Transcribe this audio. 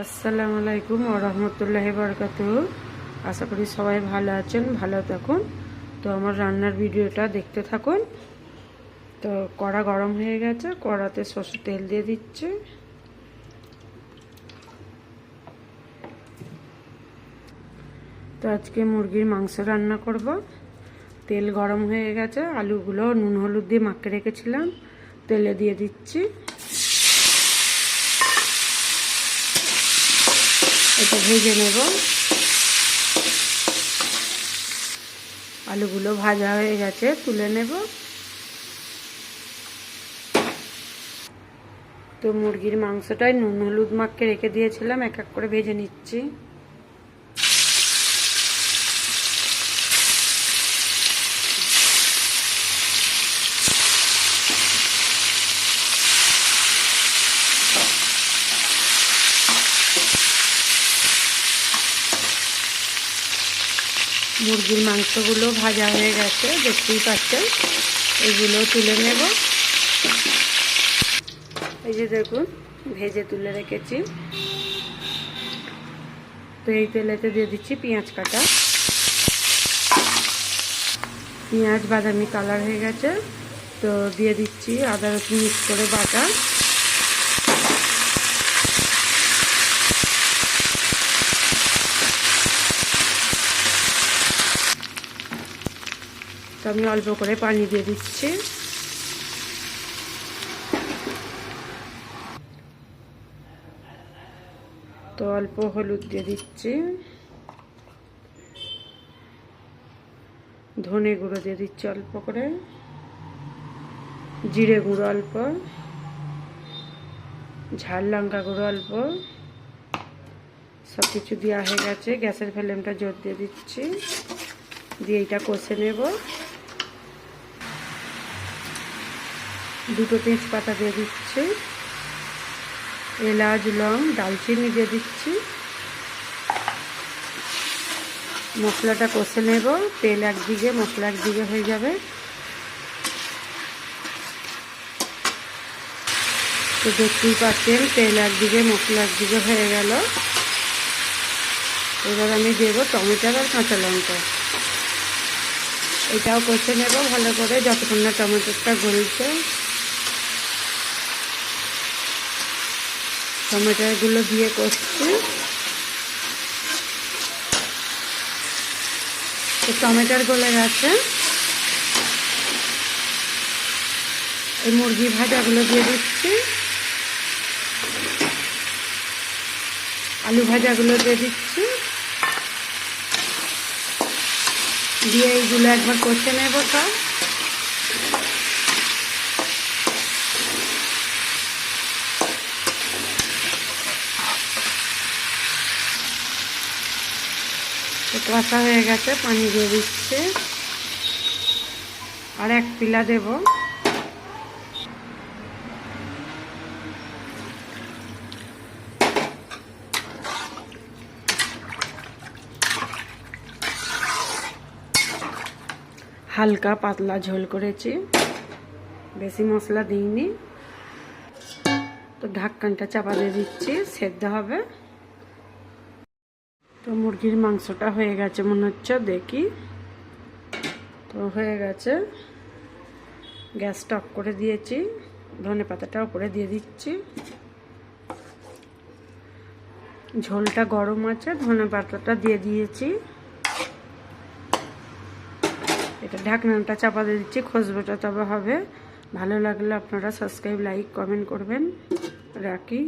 আসসালামু আলাইকুম ওয়া রাহমাতুল্লাহি ওয়া বারাকাতুহু। আশা করি সবাই ভালো আছেন, ভালো থাকুন। তো আমার রান্নার ভিডিওটা দেখতে থাকুন। তো কড়া গরম হয়ে গেছে, কড়াতে সরষের তেল দিয়ে দিচ্ছি। তো আজকে মুরগির মাংস রান্না করব। তেল গরম হয়ে গেছে, আলুগুলো নুন হলুদ দিয়ে মাখিয়ে রেখেছিলাম, তেলে দিয়ে দিচ্ছি। এটা ভেজে নেব। আলুগুলো ভাজা হয়ে গেছে, তুলে নেব। তো মুরগির মাংসটায় নুন হলুদ মাখিয়ে রেখে দিয়েছিলাম, এক এক করে ভেজে নিচ্ছি। মুরগির মাংসগুলো ভাজা হয়ে গেছে, দেখতেই পাচ্ছেন। এগুলো তুলে নেব। এই যে দেখুন, ভেজে তুলে রেখেছি। তো এই তেলেতে দিয়ে দিচ্ছি পেঁয়াজ কাটা। পেঁয়াজ বাদামি কালার হয়ে গেছে, তো দিয়ে দিচ্ছি আদা রসুন মিক্স করে বাটা। তো আমি অল্প করে পানি দিয়ে দিচ্ছি। তো অল্প হলুদ দিয়ে দিচ্ছি, ধনে গুঁড়ো দিয়ে দিচ্ছি অল্প করে, জিরে গুঁড়ো অল্প, ঝাল লঙ্কা গুঁড়ো অল্প। সব কিছু দেওয়া হয়ে গেছে। গ্যাসের ফ্লেমটা জোর দিয়ে দিচ্ছি, দিয়ে এটা কষে নেব। দুটো তেজপাতা দিয়ে দিচ্ছি, এলাচ লং দালচিনি দিয়ে দিচ্ছি। মশলাটা কষে নেব। তেল একদিকে, মশলা একদিকে হয়ে যাবে। তো দেখতেই পাচ্ছেন, তেল একদিকে মশলা একদিকে হয়ে গেল। এবার আমি দেবো টমেটো আর কাঁচা লঙ্কা। এটাও কষে নেব ভালো করে, যতক্ষণ না টমেটোটা গলছে। টমেটোগুলো দিয়ে কষছি। তো টমেটোর গলে গেছে, এই মুরগি ভাজাগুলো দিয়ে দিচ্ছি, আলু ভাজাগুলো দিয়ে দিচ্ছি, দিয়ে এইগুলো একবার কষে নেব। সব কষা হয়ে গেছে, পানি দিয়ে দিচ্ছে, আর এক পিলা দেব। হালকা পাতলা ঝোল করেছি, বেশি মশলা দিইনি। তো ঢাকনাটা চাপা দিয়ে দিচ্ছি, সেদ্ধ হবে। তো মুরগির মাংসটা হয়ে গেছে মনে হচ্ছে, দেখি। তো হয়ে গেছে, গ্যাসটা অফ করে দিয়েছি। ধনে পাতাটা উপরে দিয়ে দিচ্ছি। ঝোলটা গরম আছে, ধনে পাতাটা দিয়ে দিয়েছি। এটা ঢাকনাটা চাপা দিয়ে দিচ্ছি, খুসবোটা তবে হবে। ভালো লাগলে আপনারা সাবস্ক্রাইব, লাইক, কমেন্ট করবেন। রাখি।